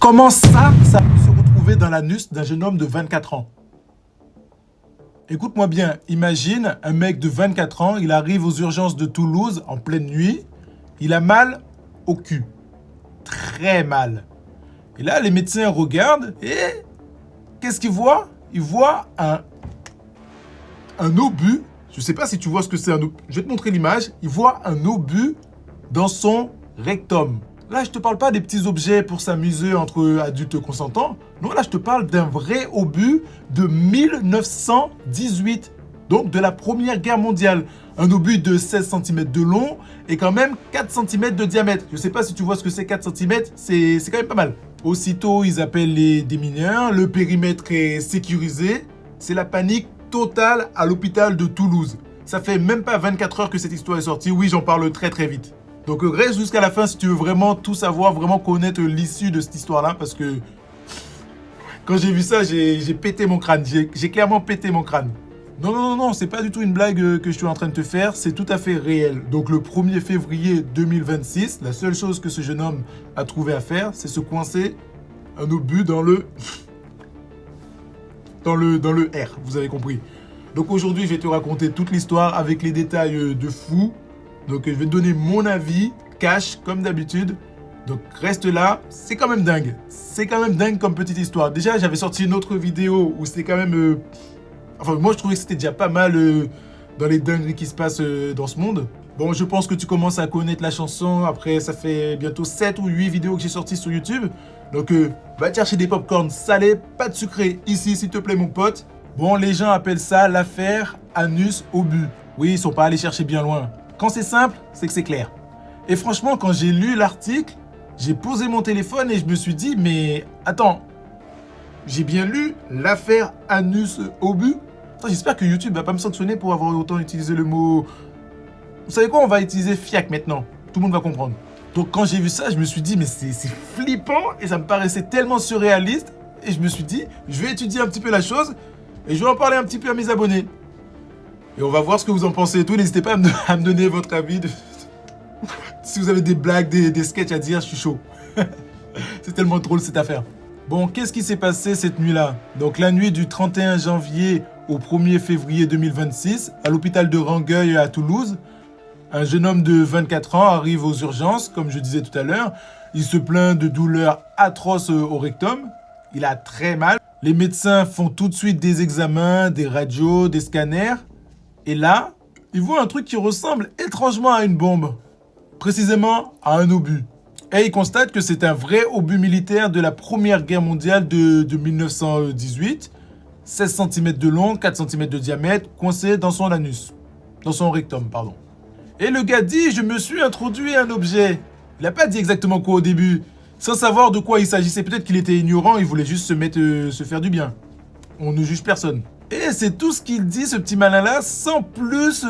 Comment ça a pu se retrouver dans l'anus d'un jeune homme de 24 ans? Écoute-moi bien, imagine un mec de 24 ans, il arrive aux urgences de Toulouse en pleine nuit, il a mal au cul. Très mal. Et là, les médecins regardent et qu'est-ce qu'ils voient? Ils voient un obus. Je sais pas si tu vois ce que c'est un obus. Je vais te montrer l'image. Ils voient un obus dans son rectum. Là, je te parle pas des petits objets pour s'amuser entre adultes consentants. Non, là, je te parle d'un vrai obus de 1918. Donc, de la Première Guerre mondiale. Un obus de 16 cm de long et quand même 4 cm de diamètre. Je sais pas si tu vois ce que c'est 4 cm, c'est quand même pas mal. Aussitôt, ils appellent les démineurs, le périmètre est sécurisé. C'est la panique totale à l'hôpital de Toulouse. Ça fait même pas 24 heures que cette histoire est sortie. Oui, j'en parle très très vite. Donc reste jusqu'à la fin si tu veux vraiment tout savoir, vraiment connaître l'issue de cette histoire-là, parce que quand j'ai vu ça, j'ai pété mon crâne. J'ai clairement pété mon crâne. Non, c'est pas du tout une blague que je suis en train de te faire, c'est tout à fait réel. Donc le 1er février 2026, la seule chose que ce jeune homme a trouvé à faire, c'est se coincer un obus dans le R, vous avez compris. Donc aujourd'hui, je vais te raconter toute l'histoire avec les détails de fou. Donc je vais te donner mon avis, cash, comme d'habitude. Donc reste là, c'est quand même dingue. C'est quand même dingue comme petite histoire. Déjà, j'avais sorti une autre vidéo où c'était quand même... Enfin, moi, je trouvais que c'était déjà pas mal dans les dingueries qui se passent dans ce monde. Bon, je pense que tu commences à connaître la chanson. Après, ça fait bientôt 7 ou 8 vidéos que j'ai sorties sur YouTube. Donc, va te chercher des popcorns salés, pas de sucré ici, s'il te plaît, mon pote. Bon, les gens appellent ça l'affaire anus-obus. Oui, ils sont pas allés chercher bien loin. Quand c'est simple, c'est que c'est clair. Et franchement, quand j'ai lu l'article, j'ai posé mon téléphone et je me suis dit, mais attends, j'ai bien lu l'affaire anus-obus. J'espère que YouTube va pas me sanctionner pour avoir autant utilisé le mot... Vous savez quoi, on va utiliser fiac maintenant. Tout le monde va comprendre. Donc quand j'ai vu ça, je me suis dit, mais c'est flippant et ça me paraissait tellement surréaliste. Et je me suis dit, je vais étudier un petit peu la chose et je vais en parler un petit peu à mes abonnés. Et on va voir ce que vous en pensez et tout. N'hésitez pas à me donner votre avis. Si vous avez des blagues, des sketchs à dire, je suis chaud. C'est tellement drôle cette affaire. Bon, qu'est-ce qui s'est passé cette nuit-là? Donc la nuit du 31 janvier au 1er février 2026, à l'hôpital de Rangueil à Toulouse, un jeune homme de 24 ans arrive aux urgences, comme je disais tout à l'heure. Il se plaint de douleurs atroces au rectum. Il a très mal. Les médecins font tout de suite des examens, des radios, des scanners. Et là, ils voient un truc qui ressemble étrangement à une bombe. Précisément à un obus. Et ils constatent que c'est un vrai obus militaire de la Première Guerre mondiale de 1918. 16 cm de long, 4 cm de diamètre, coincé dans son anus. Dans son rectum, pardon. Et le gars dit, je me suis introduit un objet. Il n'a pas dit exactement quoi au début. Sans savoir de quoi il s'agissait. Peut-être qu'il était ignorant, il voulait juste se faire du bien. On ne juge personne. Et c'est tout ce qu'il dit, ce petit malin-là, sans plus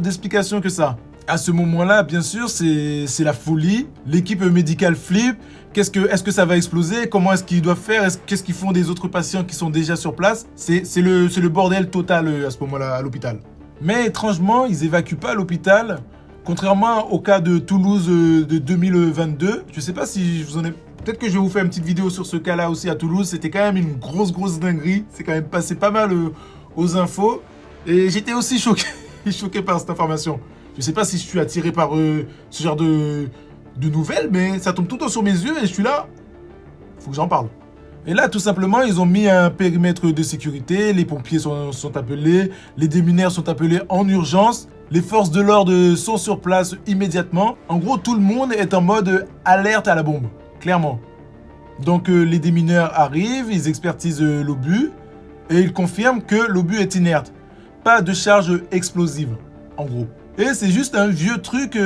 d'explication que ça. À ce moment-là, bien sûr, c'est la folie. L'équipe médicale flippe. Est-ce que ça va exploser? Comment est-ce qu'ils doivent faire? Qu'est-ce qu'ils font des autres patients qui sont déjà sur place? C'est le bordel total à ce moment-là à l'hôpital. Mais étrangement, ils évacuent pas l'hôpital. Contrairement au cas de Toulouse de 2022. Je sais pas si je vous en ai... Peut-être que je vais vous faire une petite vidéo sur ce cas-là aussi à Toulouse. C'était quand même une grosse dinguerie. C'est quand même passé pas mal aux infos. Et j'étais aussi choqué, choqué par cette information. Je sais pas si je suis attiré par ce genre de nouvelles, mais ça tombe tout le temps sur mes yeux et je suis là. Faut que j'en parle. Et là, tout simplement, ils ont mis un périmètre de sécurité. Les pompiers sont appelés. Les démineurs sont appelés en urgence. Les forces de l'ordre sont sur place immédiatement. En gros, tout le monde est en mode alerte à la bombe. Clairement. Donc les démineurs arrivent, ils expertisent l'obus et ils confirment que l'obus est inerte. Pas de charge explosive, en gros. Et c'est juste un vieux truc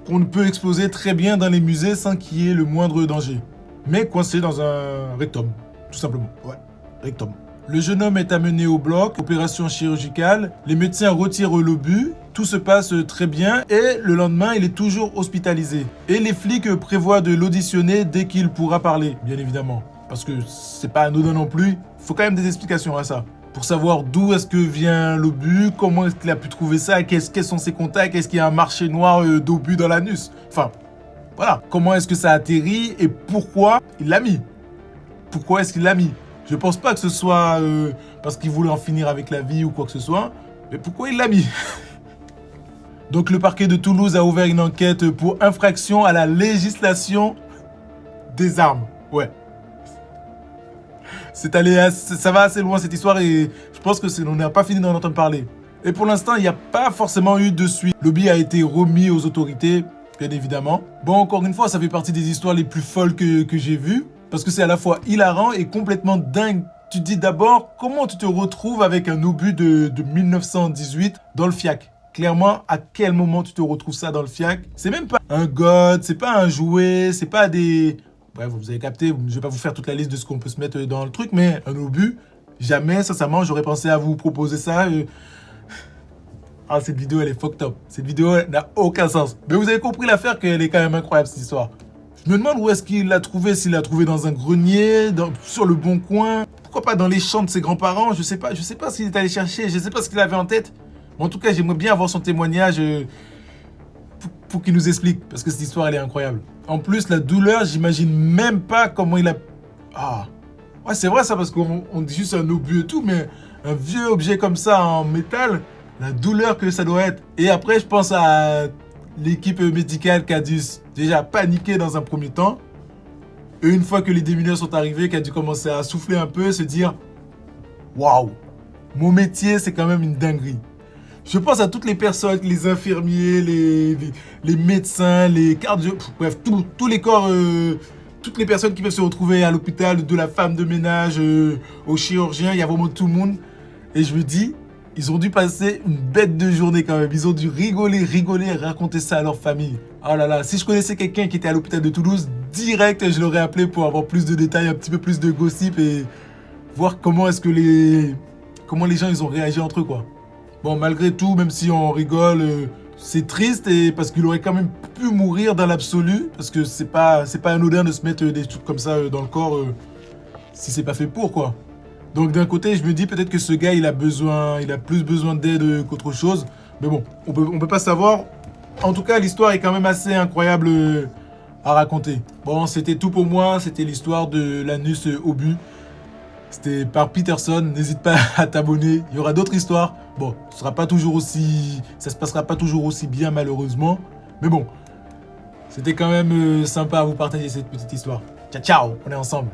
qu'on peut exploser très bien dans les musées sans qu'il y ait le moindre danger. Mais coincé dans un rectum, tout simplement. Ouais, rectum. Le jeune homme est amené au bloc, opération chirurgicale. Les médecins retirent l'obus. Tout se passe très bien et le lendemain, il est toujours hospitalisé. Et les flics prévoient de l'auditionner dès qu'il pourra parler, bien évidemment. Parce que c'est pas anodin non plus. Il faut quand même des explications à ça. Pour savoir d'où est-ce que vient l'obus, comment est-ce qu'il a pu trouver ça, quels sont ses contacts, est-ce qu'il y a un marché noir d'obus dans l'anus. Enfin, Voilà, comment est-ce que ça atterrit et pourquoi il l'a mis. Pourquoi est-ce qu'il l'a mis? Je pense pas que ce soit parce qu'il voulait en finir avec la vie ou quoi que ce soit, mais pourquoi il l'a mis? Donc le parquet de Toulouse a ouvert une enquête pour infraction à la législation des armes. Ouais. Ça va assez loin cette histoire et je pense que on n'a pas fini d'en entendre parler. Et pour l'instant, il n'y a pas forcément eu de suite. Le billet a été remis aux autorités, bien évidemment. Bon, encore une fois, ça fait partie des histoires les plus folles que j'ai vues. Parce que c'est à la fois hilarant et complètement dingue. Tu te dis d'abord, comment tu te retrouves avec un obus de 1918 dans le FIAC? Clairement, à quel moment tu te retrouves ça dans le FIAC? C'est même pas un god, c'est pas un jouet, c'est pas des... Bref, vous avez capté, je vais pas vous faire toute la liste de ce qu'on peut se mettre dans le truc, mais un obus, jamais, sincèrement, j'aurais pensé à vous proposer ça. Ah, cette vidéo, elle est fucked up. Cette vidéo n'a aucun sens. Mais vous avez compris l'affaire qu'elle est quand même incroyable, cette histoire. Je me demande où est-ce qu'il l'a trouvé, s'il l'a trouvé dans un grenier, sur le bon coin. Pourquoi pas dans les champs de ses grands-parents? Je sais pas s'il est allé chercher, je sais pas ce qu'il avait en tête. Mais en tout cas, j'aimerais bien avoir son témoignage pour qu'il nous explique, parce que cette histoire, elle est incroyable. En plus, la douleur, j'imagine même pas comment il a... Ah, ouais, c'est vrai ça, parce qu'on dit juste un obus et tout, mais un vieux objet comme ça en métal, la douleur que ça doit être. Et après, je pense à l'équipe médicale qui a dû déjà paniquer dans un premier temps. Et une fois que les démineurs sont arrivés, qui a dû commencer à souffler un peu, se dire « Waouh, mon métier, c'est quand même une dinguerie. » Je pense à toutes les personnes, les infirmiers, les médecins, les cardio... Bref, tous les corps, toutes les personnes qui peuvent se retrouver à l'hôpital, de la femme de ménage au chirurgien, il y a vraiment tout le monde. Et je me dis, ils ont dû passer une bête de journée quand même. Ils ont dû rigoler et raconter ça à leur famille. Oh là là, si je connaissais quelqu'un qui était à l'hôpital de Toulouse, direct, je l'aurais appelé pour avoir plus de détails, un petit peu plus de gossip et voir comment est-ce que les gens ils ont réagi entre eux quoi. Bon, malgré tout, même si on rigole, c'est triste et parce qu'il aurait quand même pu mourir dans l'absolu, parce que c'est pas anodin de se mettre des trucs comme ça dans le corps si c'est pas fait pour quoi. Donc d'un côté, je me dis peut-être que ce gars, il a plus besoin d'aide qu'autre chose. Mais bon, on peut pas savoir. En tout cas, l'histoire est quand même assez incroyable à raconter. Bon, c'était tout pour moi. C'était l'histoire de l'anus obus. C'était par Peterson. N'hésite pas à t'abonner. Il y aura d'autres histoires. Bon, ça se passera pas toujours aussi bien malheureusement. Mais bon, c'était quand même sympa à vous partager cette petite histoire. Ciao, ciao, on est ensemble.